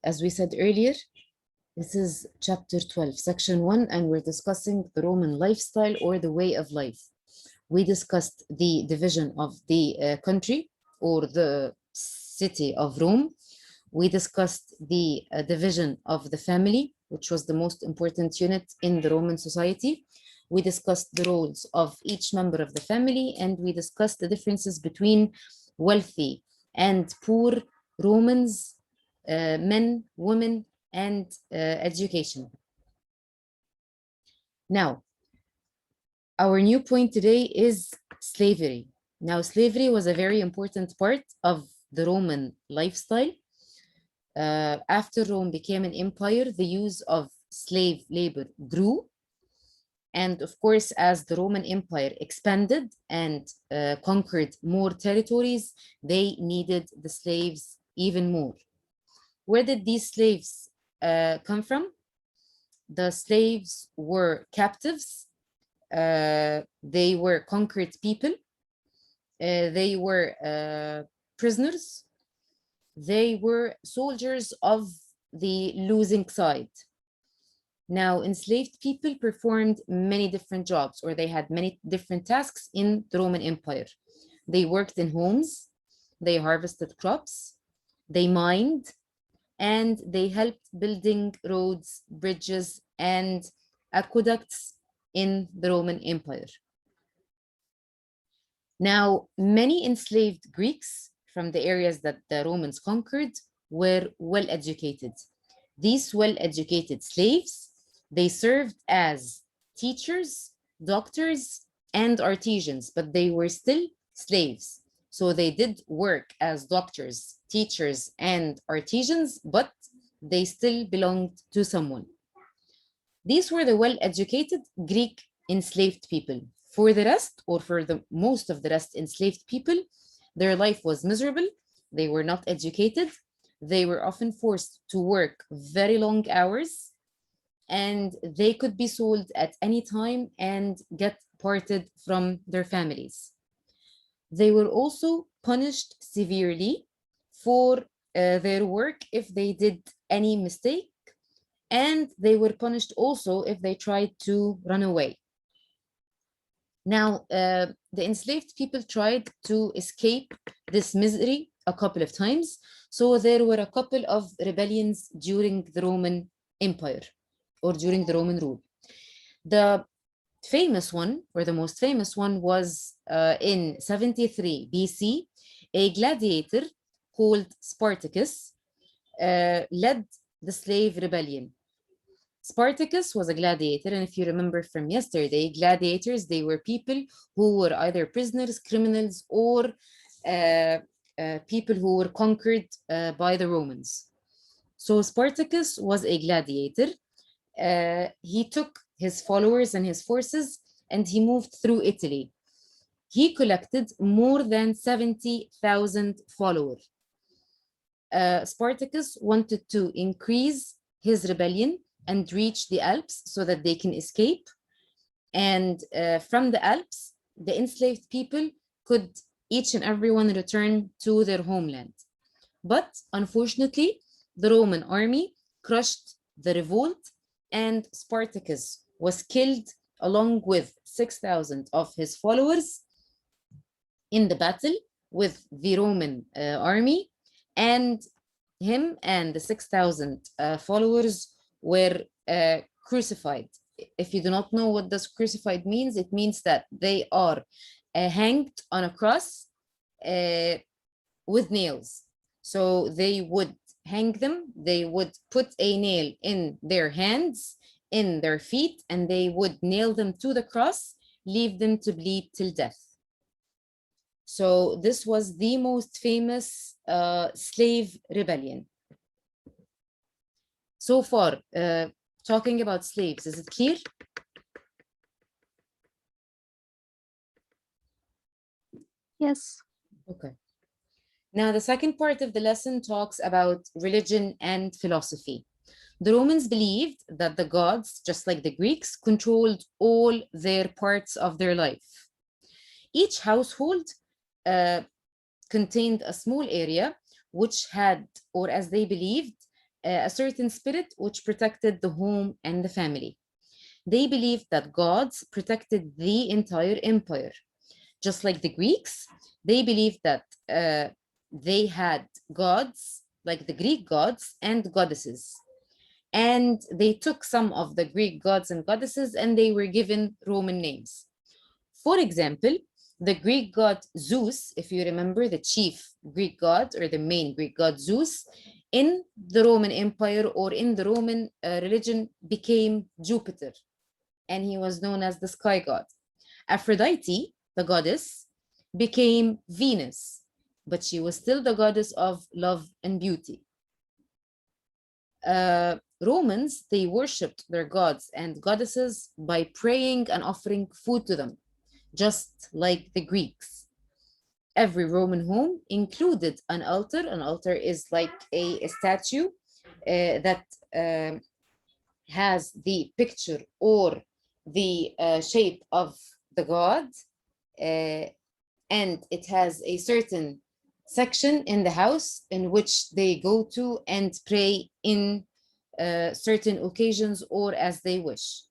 As we said earlier, this is chapter 12, section 1, and we're discussing the Roman lifestyle or the way of life. We discussed the division of the country or the city of Rome. We discussed the division of the family, which was the most important unit in the Roman society. We discussed the roles of each member of the family, and we discussed the differences between wealthy and poor Romans, men, women, and education. Now, our new point today is slavery. Now, slavery was a very important part of the Roman lifestyle. After Rome became an empire, the use of slave labor grew. And of course, as the Roman Empire expanded and conquered more territories, they needed the slaves even more. Where did these slaves come from? The slaves were captives. They were conquered people. They were prisoners. They were soldiers of the losing side. Now, enslaved people performed many different jobs, or they had many different tasks in the Roman Empire. They worked in homes, they harvested crops, they mined, and they helped building roads, bridges, and aqueducts in the Roman Empire. Now, many enslaved Greeks from the areas that the Romans conquered were well-educated. These well-educated slaves, they served as teachers, doctors, and artisans, but they were still slaves. So they did work as doctors, teachers, and artisans, but they still belonged to someone. These were the well-educated Greek enslaved people. For the rest, or for the most of the rest enslaved people, their life was miserable. They were not educated. They were often forced to work very long hours, and they could be sold at any time and get parted from their families. They were also punished severely for their work if they did any mistake, and they were punished also if they tried to run away. Now, the enslaved people tried to escape this misery a couple of times, so there were a couple of rebellions during the Roman Empire or during the Roman rule. The famous one, or the most famous one, was in 73 BC, a gladiator called Spartacus led the slave rebellion. Spartacus was a gladiator, and if you remember from yesterday, gladiators, they were people who were either prisoners, criminals, or people who were conquered by the Romans. So Spartacus was a gladiator. He took his followers and his forces, and he moved through Italy. He collected more than 70,000 followers. Spartacus wanted to increase his rebellion and reach the Alps so that they can escape. And from the Alps, the enslaved people could each and everyone return to their homeland. But unfortunately, the Roman army crushed the revolt, and Spartacus was killed along with 6,000 of his followers in the battle with the Roman army, and him and the 6,000 followers were crucified. If you do not know what this crucified means, it means that they are hanged on a cross with nails. So they would hang them, they would put a nail in their hands, in their feet, and they would nail them to the cross, leave them to bleed till death. So this was the most famous slave rebellion. So far, talking about slaves, is it clear? Yes. Okay. Now, the second part of the lesson talks about religion and philosophy. The Romans believed that the gods, just like the Greeks, controlled all their parts of their life. Each household contained a small area which had, or as they believed, a certain spirit which protected the home and the family. They believed that gods protected the entire empire. Just like the Greeks, they believed that they had gods, like the Greek gods and goddesses. And they took some of the Greek gods and goddesses and they were given Roman names. For example, the Greek god Zeus, if you remember, the chief Greek god or the main Greek god Zeus, in the Roman Empire or in the Roman religion became Jupiter, and he was known as the sky god. Aphrodite, the goddess, became Venus, but she was still the goddess of love and beauty. Romans, they worshipped their gods and goddesses by praying and offering food to them, just like the Greeks. Every Roman home included an altar. An altar is like a statue that has the picture or the shape of the god, and it has a certain section in the house in which they go to and pray in certain occasions or as they wish.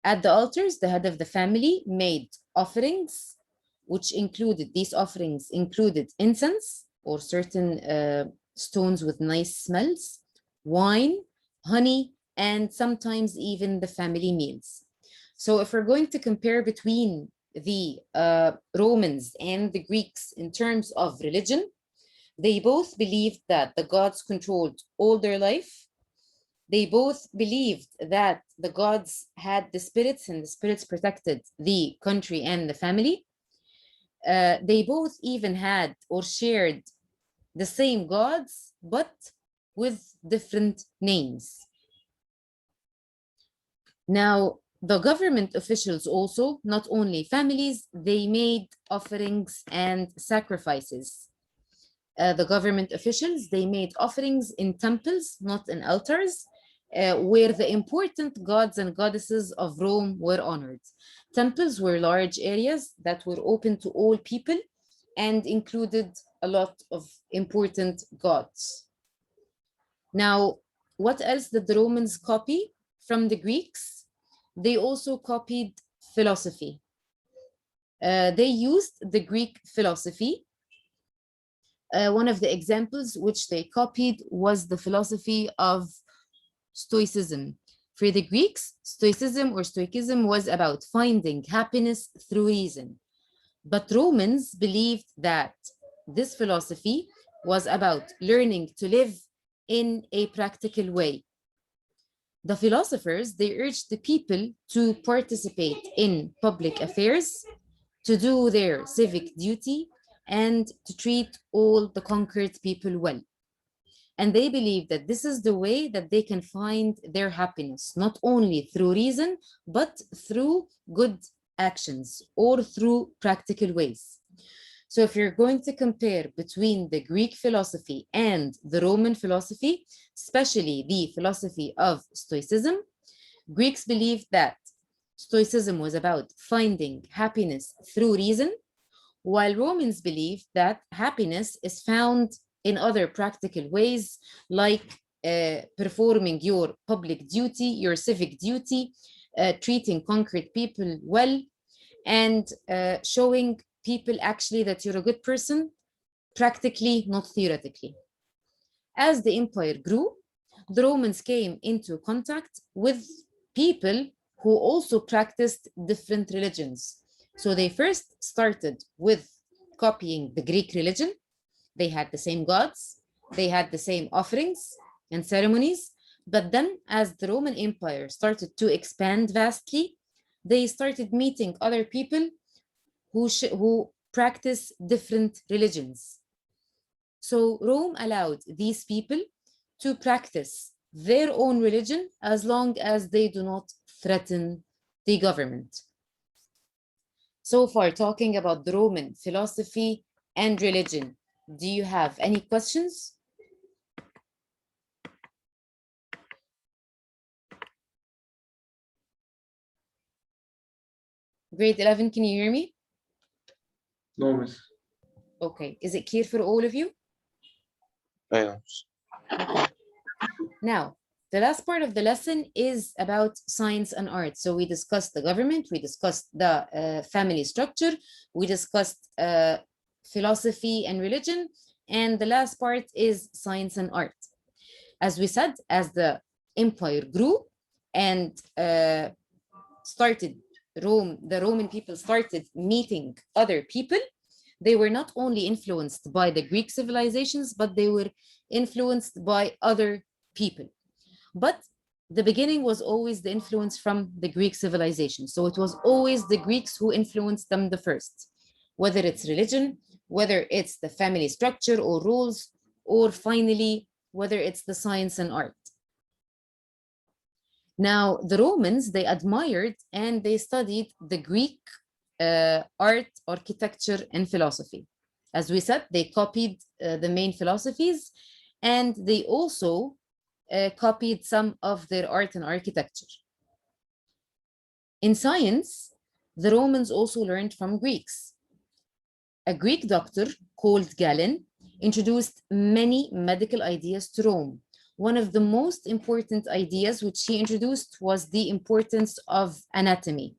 At the altars, the head of the family made offerings, which included, these offerings included incense or certain stones with nice smells, wine, honey, and sometimes even the family meals. So if we're going to compare between the Romans and the Greeks in terms of religion, they both believed that the gods controlled all their life. They both believed that the gods had the spirits and the spirits protected the country and the family. They both even had or shared the same gods, but with different names. Now, the government officials also, not only families, they made offerings and sacrifices. The government officials, they made offerings in temples, not in altars, where the important gods and goddesses of Rome were honored. Temples were large areas that were open to all people and included a lot of important gods. Now, what else did the Romans copy from the Greeks? They also copied philosophy. They used the Greek philosophy. One of the examples which they copied was the philosophy of Stoicism. For the Greeks, Stoicism was about finding happiness through reason. But Romans believed that this philosophy was about learning to live in a practical way. The philosophers, they urged the people to participate in public affairs, to do their civic duty, and to treat all the conquered people well. And they believe that this is the way that they can find their happiness, not only through reason, but through good actions or through practical ways. So if you're going to compare between the Greek philosophy and the Roman philosophy, especially the philosophy of Stoicism, Greeks believed that Stoicism was about finding happiness through reason, while Romans believed that happiness is found in other practical ways, like performing your public duty, your civic duty, treating conquered people well, and showing people actually that you're a good person, practically, not theoretically. As the empire grew, the Romans came into contact with people who also practiced different religions. So they first started with copying the Greek religion. They had the same gods, they had the same offerings and ceremonies, but then as the Roman Empire started to expand vastly, they started meeting other people who practice different religions. So Rome allowed these people to practice their own religion as long as they do not threaten the government. So far, talking about the Roman philosophy and religion, do you have any questions? Grade 11, can you hear me? No, miss. Okay, is it clear for all of you? أيوة. Okay. Now, the last part of the lesson is about science and art. So we discussed the government, we discussed the family structure, we discussed philosophy and religion, and the last part is science and art. As we said, as the empire grew and the Roman people started meeting other people, they were not only influenced by the Greek civilizations, but they were influenced by other people. But the beginning was always the influence from the Greek civilization. So it was always the Greeks who influenced them the first, whether it's religion, whether it's the family structure or rules, or finally, whether it's the science and art. Now, the Romans, they admired and they studied the Greek art, architecture, and philosophy. As we said, they copied the main philosophies, and they also copied some of their art and architecture. In science, the Romans also learned from Greeks. A Greek doctor called Galen introduced many medical ideas to Rome. One of the most important ideas which he introduced was the importance of anatomy.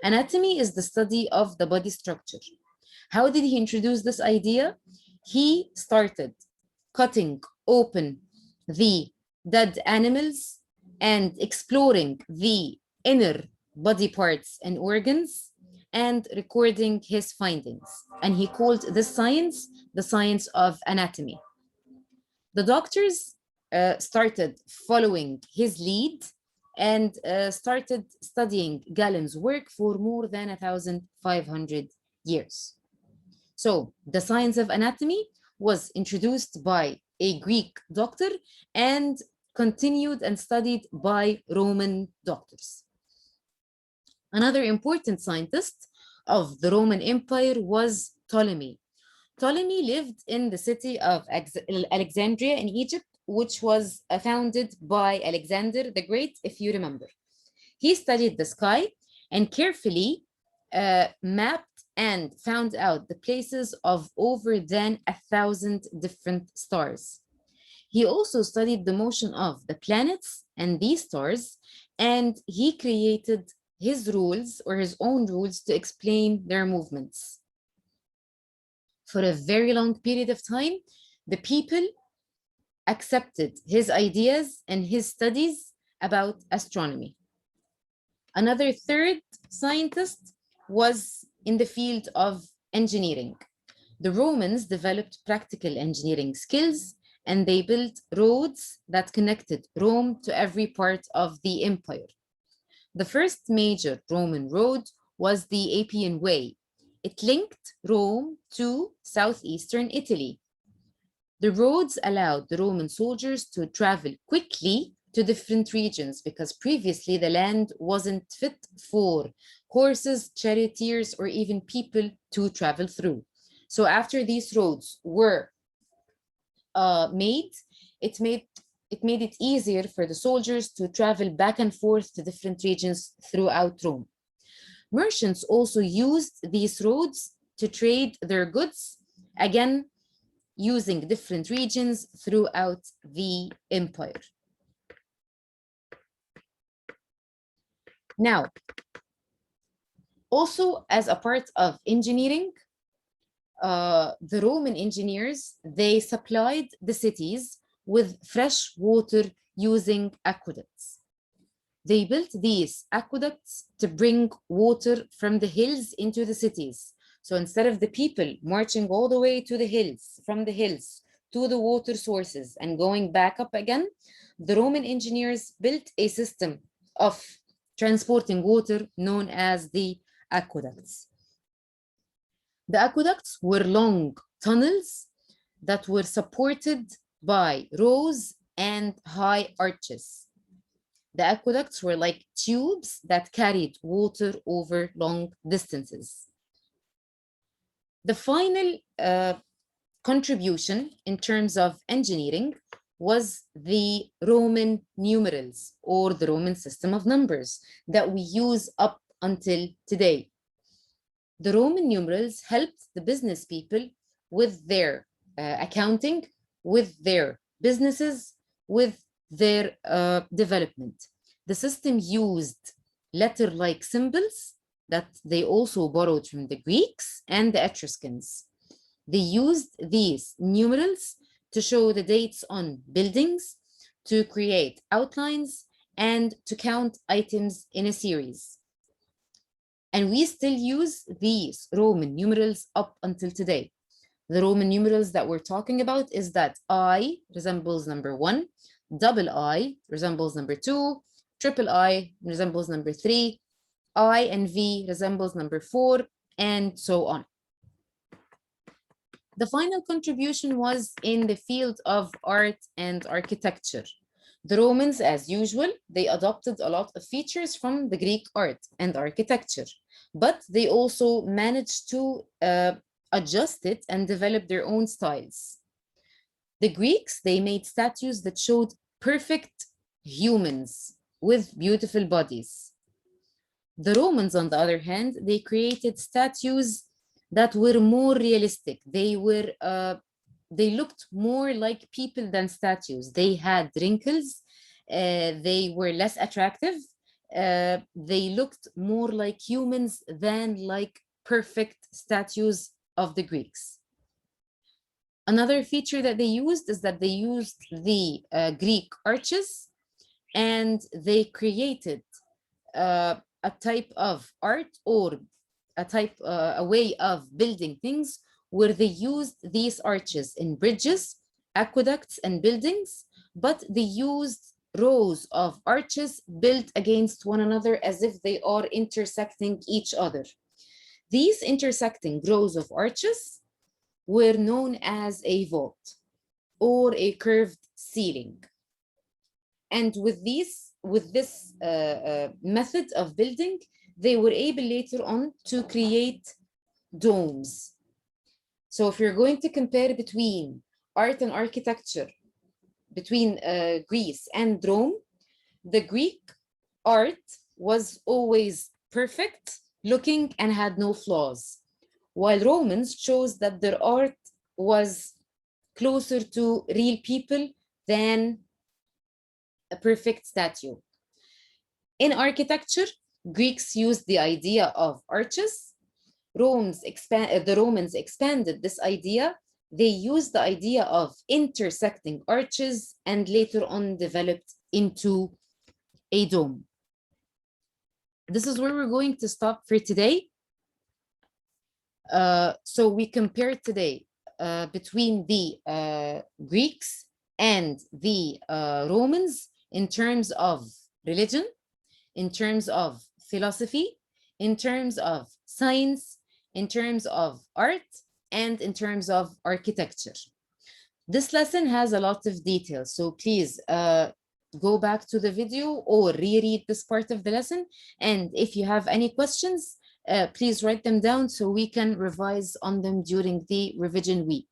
Anatomy is the study of the body structure. How did he introduce this idea? He started cutting open the dead animals and exploring the inner body parts and organs and recording his findings. And he called this science the science of anatomy. The doctors started following his lead and started studying Galen's work for more than 1,500 years. So the science of anatomy was introduced by a Greek doctor and continued and studied by Roman doctors. Another important scientist of the Roman Empire was Ptolemy. Ptolemy lived in the city of Alexandria in Egypt, which was founded by Alexander the Great, if you remember. He studied the sky and carefully mapped and found out the places of over than 1,000 different stars. He also studied the motion of the planets and these stars, and he created his rules or his own rules to explain their movements. For a very long period of time, the people accepted his ideas and his studies about astronomy. Another third scientist was in the field of engineering. The Romans developed practical engineering skills and they built roads that connected Rome to every part of the empire. The first major Roman road was the Appian Way. It linked Rome to southeastern Italy. The roads allowed the Roman soldiers to travel quickly to different regions because previously the land wasn't fit for horses, charioteers, or even people to travel through. So after these roads were made it easier for the soldiers to travel back and forth to different regions throughout Rome. Merchants also used these roads to trade their goods, again, using different regions throughout the empire. Now, also as a part of engineering, the Roman engineers, they supplied the cities with fresh water using aqueducts. They built these aqueducts to bring water from the hills into the cities. So instead of the people marching all the way to the hills, from the hills to the water sources and going back up again, the Roman engineers built a system of transporting water known as the aqueducts. The aqueducts were long tunnels that were supported by rows and high arches. The aqueducts were like tubes that carried water over long distances. The final contribution in terms of engineering was the Roman numerals or the Roman system of numbers that we use up until today. The Roman numerals helped the business people with their accounting, with their businesses, with their development. The system used letter-like symbols that they also borrowed from the Greeks and the Etruscans. They used these numerals to show the dates on buildings, to create outlines, and to count items in a series. And we still use these Roman numerals up until today. The Roman numerals that we're talking about is that I resembles number 1, double I resembles number 2, triple I resembles number 3, I and V resembles number 4, and so on. The final contribution was in the field of art and architecture. The Romans, as usual, they adopted a lot of features from the Greek art and architecture, but they also managed to adjust it and develop their own styles. The Greeks, they made statues that showed perfect humans with beautiful bodies. The Romans, on the other hand, they created statues that were more realistic. They looked more like people than statues. They had wrinkles. They were less attractive. They looked more like humans than like perfect statues of the Greeks. Another feature that they used is that they used the Greek arches, and they created a type of art or a way of building things where they used these arches in bridges, aqueducts, and buildings, but they used rows of arches built against one another as if they are intersecting each other. These intersecting rows of arches were known as a vault or a curved ceiling. And with this method of building, they were able later on to create domes. So if you're going to compare between art and architecture, between Greece and Rome, the Greek art was always perfect looking and had no flaws, while Romans chose that their art was closer to real people than a perfect statue. In architecture, Greeks used the idea of arches. The Romans expanded this idea. They used the idea of intersecting arches and later on developed into a dome. This is where we're going to stop for today. So we compared today between the Greeks and the Romans in terms of religion, in terms of philosophy, in terms of science, in terms of art, and in terms of architecture. This lesson has a lot of details, so please go back to the video or reread this part of the lesson. And if you have any questions, please write them down so we can revise on them during the revision week.